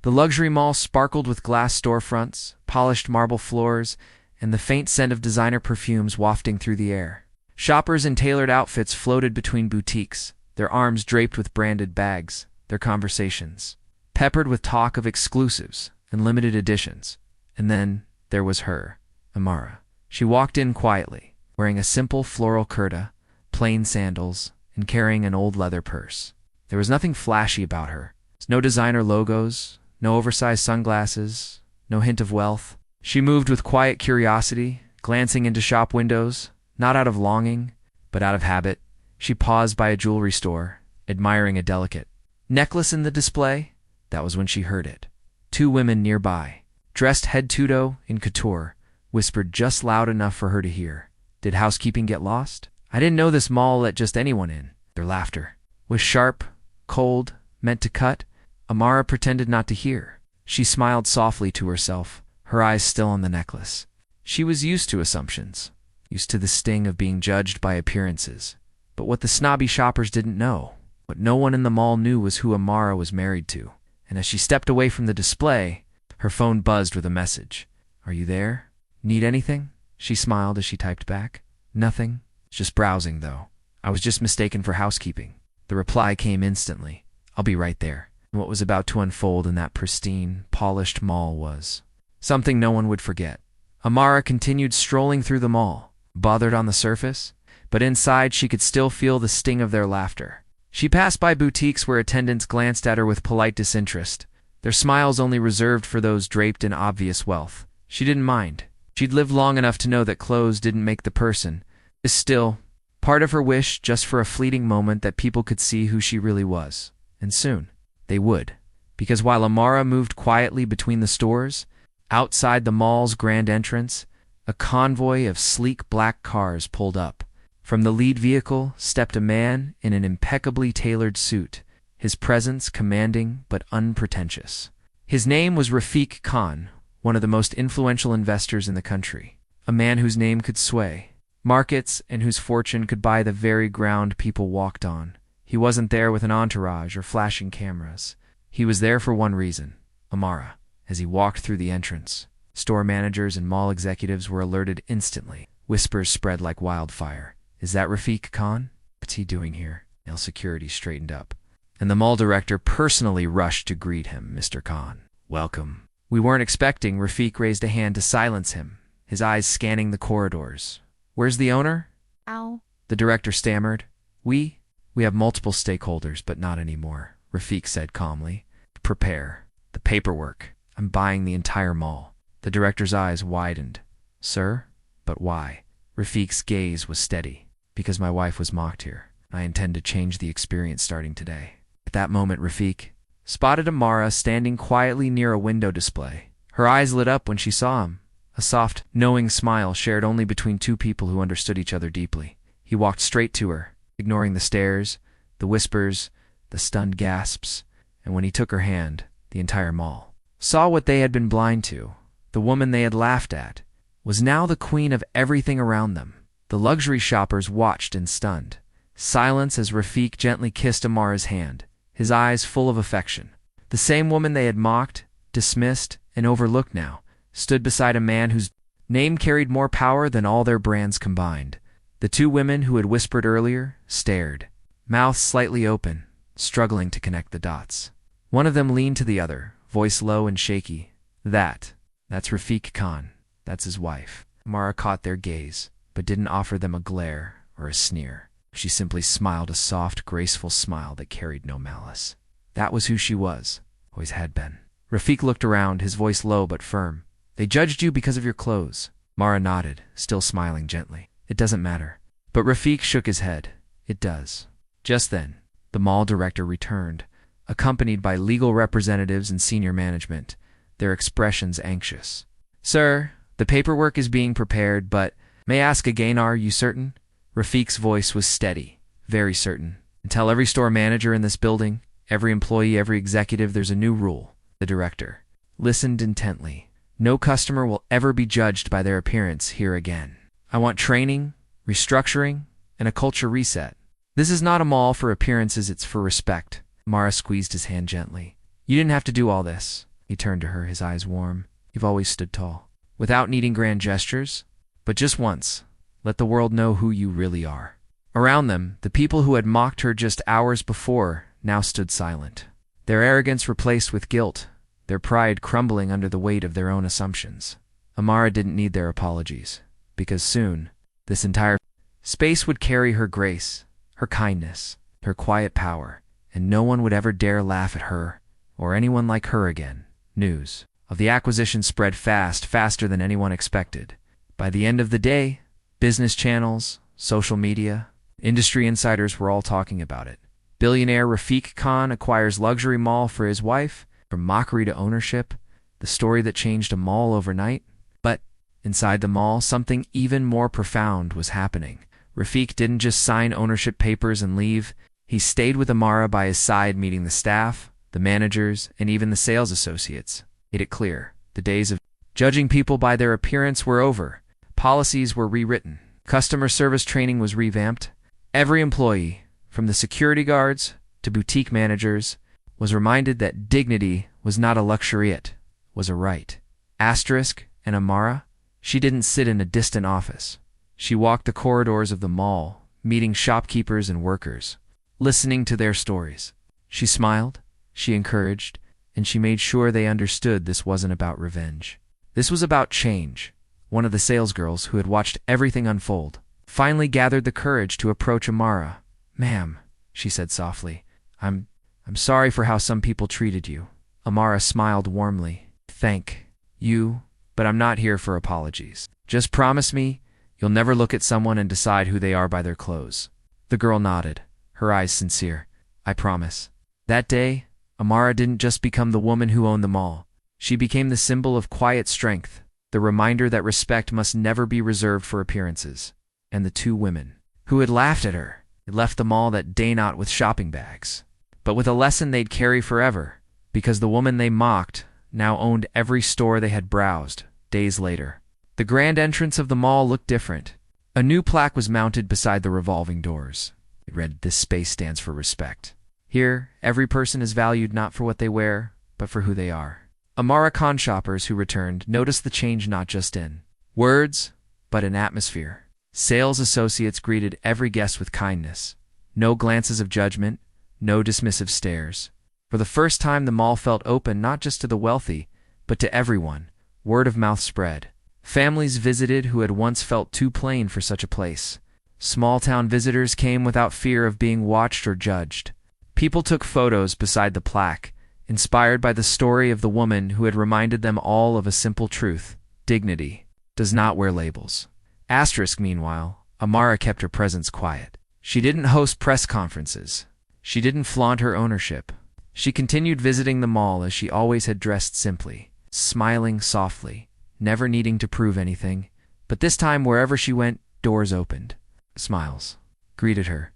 The luxury mall sparkled with glass storefronts, polished marble floors, and the faint scent of designer perfumes wafting through the air. Shoppers in tailored outfits floated between boutiques, their arms draped with branded bags, their conversations peppered with talk of exclusives and limited editions. And then there was her, Amara. She walked in quietly, wearing a simple floral kurta, plain sandals, and carrying an old leather purse. There was nothing flashy about her. No designer logos, no oversized sunglasses, no hint of wealth. She moved with quiet curiosity, glancing into shop windows, not out of longing, but out of habit. She paused by a jewelry store, admiring a delicate necklace in the display. That was when she heard it. Two women nearby, dressed head-to-toe in couture, whispered just loud enough for her to hear. Did housekeeping get lost? I didn't know this mall let just anyone in. Their laughter was sharp, cold, meant to cut. Amara pretended not to hear. She smiled softly to herself, her eyes still on the necklace. She was used to assumptions, used to the sting of being judged by appearances. But what the snobby shoppers didn't know, what no one in the mall knew, was who Amara was married to. And as she stepped away from the display, her phone buzzed with a message. "Are you there? Need anything?" She smiled as she typed back. "Nothing. Just browsing, though. I was just mistaken for housekeeping." The reply came instantly. "I'll be right there." And what was about to unfold in that pristine, polished mall was something no one would forget. Amara continued strolling through the mall, bothered on the surface, but inside she could still feel the sting of their laughter. She passed by boutiques where attendants glanced at her with polite disinterest, their smiles only reserved for those draped in obvious wealth. She didn't mind. She'd lived long enough to know that clothes didn't make the person. Still, part of her wished just for a fleeting moment that people could see who she really was. And soon, they would. Because while Amara moved quietly between the stores, outside the mall's grand entrance, a convoy of sleek black cars pulled up. From the lead vehicle stepped a man in an impeccably tailored suit, his presence commanding but unpretentious. His name was Rafiq Khan, one of the most influential investors in the country, a man whose name could sway markets and whose fortune could buy the very ground people walked on. He wasn't there with an entourage or flashing cameras. He was there for one reason: Amara. As he walked through the entrance, store managers and mall executives were alerted instantly. Whispers spread like wildfire. "Is that Rafiq Khan? What's he doing here?" Male security straightened up, and the mall director personally rushed to greet him. "Mr. Khan, welcome." "We weren't expecting." Rafiq raised a hand to silence him, his eyes scanning the corridors. "Where's the owner?" Ow. The director stammered. We have multiple stakeholders, but not anymore," Rafiq said calmly. "Prepare. The paperwork. I'm buying the entire mall." The director's eyes widened. "Sir? But why?" Rafiq's gaze was steady. "Because my wife was mocked here. I intend to change the experience starting today." At that moment, Rafiq spotted Amara standing quietly near a window display. Her eyes lit up when she saw him, a soft, knowing smile shared only between two people who understood each other deeply. He walked straight to her, ignoring the stares, the whispers, the stunned gasps, and when he took her hand, the entire mall saw what they had been blind to. The woman they had laughed at was now the queen of everything around them. The luxury shoppers watched in stunned silence as Rafiq gently kissed Amara's hand, his eyes full of affection. The same woman they had mocked, dismissed, and overlooked now stood beside a man whose name carried more power than all their brands combined. The two women who had whispered earlier stared, mouths slightly open, struggling to connect the dots. One of them leaned to the other, voice low and shaky. That's Rafiq Khan. That's his wife." Amara caught their gaze, but didn't offer them a glare or a sneer. She simply smiled, a soft, graceful smile that carried no malice. That was who she was, always had been. Rafiq looked around, his voice low but firm. "They judged you because of your clothes." Mara nodded, still smiling gently. "It doesn't matter." But Rafiq shook his head. "It does." Just then, the mall director returned, accompanied by legal representatives and senior management, their expressions anxious. "Sir, the paperwork is being prepared, but may I ask again, are you certain?" Rafiq's voice was steady, very certain. "And tell every store manager in this building, every employee, every executive, there's a new rule." The director listened intently. "No customer will ever be judged by their appearance here again. I want training, restructuring, and a culture reset. This is not a mall for appearances, it's for respect." Mara squeezed his hand gently. "You didn't have to do all this. He turned to her, his eyes warm. You've always stood tall. Without needing grand gestures, but just once, let the world know who you really are. Around them, the people who had mocked her just hours before now stood silent. Their arrogance replaced with guilt, their pride crumbling under the weight of their own assumptions. Amara didn't need their apologies, because soon, this entire space would carry her grace, her kindness, her quiet power, and no one would ever dare laugh at her or anyone like her again. News of the acquisition spread fast, faster than anyone expected. By the end of the day, business channels, social media, industry insiders were all talking about it. Billionaire Rafiq Khan acquires luxury mall for his wife. From mockery to ownership, the story that changed a mall overnight. But inside the mall, something even more profound was happening. Rafiq didn't just sign ownership papers and leave. He stayed with Amara by his side, meeting the staff, the managers, and even the sales associates. Made it clear, the days of judging people by their appearance were over. Policies were rewritten. Customer service training was revamped. Every employee, from the security guards to boutique managers, was reminded that dignity was not a luxury, it was a right. Asterisk and Amara, she didn't sit in a distant office. She walked the corridors of the mall, meeting shopkeepers and workers, listening to their stories. She smiled, she encouraged, and she made sure they understood this wasn't about revenge. This was about change. One of the salesgirls, who had watched everything unfold, finally gathered the courage to approach Amara. "Ma'am," she said softly, I'm sorry for how some people treated you." Amara smiled warmly. "Thank you, but I'm not here for apologies. Just promise me you'll never look at someone and decide who they are by their clothes." The girl nodded, her eyes sincere. "I promise." That day, Amara didn't just become the woman who owned the mall. She became the symbol of quiet strength, the reminder that respect must never be reserved for appearances. And the two women who had laughed at her had left the mall that day not with shopping bags, but with a lesson they'd carry forever, because the woman they mocked now owned every store they had browsed. Days later, the grand entrance of the mall looked different. A new plaque was mounted beside the revolving doors. It read, "This space stands for respect. Here, every person is valued not for what they wear, but for who they are." Amara Khan shoppers who returned noticed the change not just in words, but in atmosphere. Sales associates greeted every guest with kindness. No glances of judgment, no dismissive stares. For the first time, the mall felt open not just to the wealthy, but to everyone. Word of mouth spread. Families visited who had once felt too plain for such a place. Small-town visitors came without fear of being watched or judged. People took photos beside the plaque, inspired by the story of the woman who had reminded them all of a simple truth: dignity does not wear labels. Asterisk, meanwhile, Amara kept her presence quiet. She didn't host press conferences. She didn't flaunt her ownership. She continued visiting the mall as she always had, dressed simply, smiling softly, never needing to prove anything. But this time, wherever she went, doors opened. Smiles greeted her,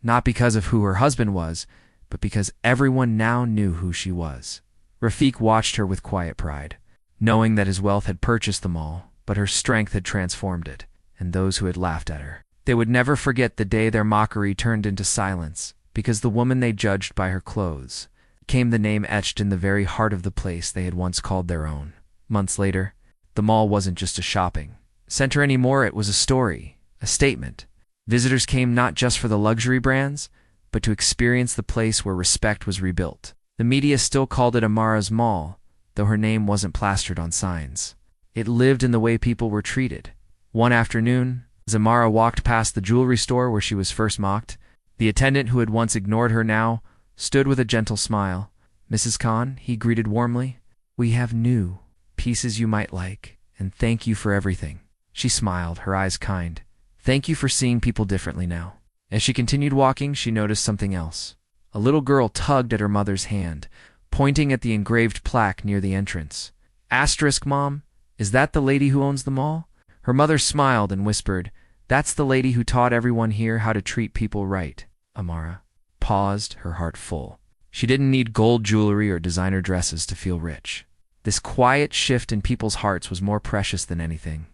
not because of who her husband was, but because everyone now knew who she was. Rafiq watched her with quiet pride, knowing that his wealth had purchased the mall, but her strength had transformed it, and those who had laughed at her. They would never forget the day their mockery turned into silence, because the woman they judged by her clothes became the name etched in the very heart of the place they had once called their own. Months later, the mall wasn't just a shopping center anymore, it was a story, a statement. Visitors came not just for the luxury brands, but to experience the place where respect was rebuilt. The media still called it Amara's Mall, though her name wasn't plastered on signs. It lived in the way people were treated. One afternoon, as Amara walked past the jewelry store where she was first mocked, the attendant who had once ignored her now stood with a gentle smile. "Mrs. Khan," he greeted warmly, "we have new pieces you might like, and thank you for everything." She smiled, her eyes kind. "Thank you for seeing people differently now." As she continued walking, she noticed something else. A little girl tugged at her mother's hand, pointing at the engraved plaque near the entrance. Asterisk, "Mom, is that the lady who owns the mall?" Her mother smiled and whispered, "That's the lady who taught everyone here how to treat people right." Amara paused, her heart full. She didn't need gold jewelry or designer dresses to feel rich. This quiet shift in people's hearts was more precious than anything.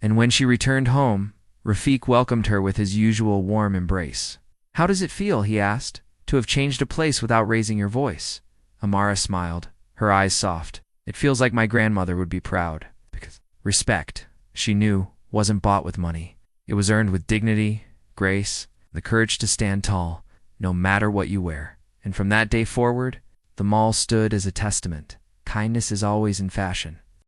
And when she returned home, Rafiq welcomed her with his usual warm embrace. "How does it feel," he asked, "to have changed a place without raising your voice?" Amara smiled, her eyes soft. "It feels like my grandmother would be proud." Because respect, she knew, wasn't bought with money. It was earned with dignity, grace, the courage to stand tall, no matter what you wear. And from that day forward, the mall stood as a testament. Kindness is always in fashion.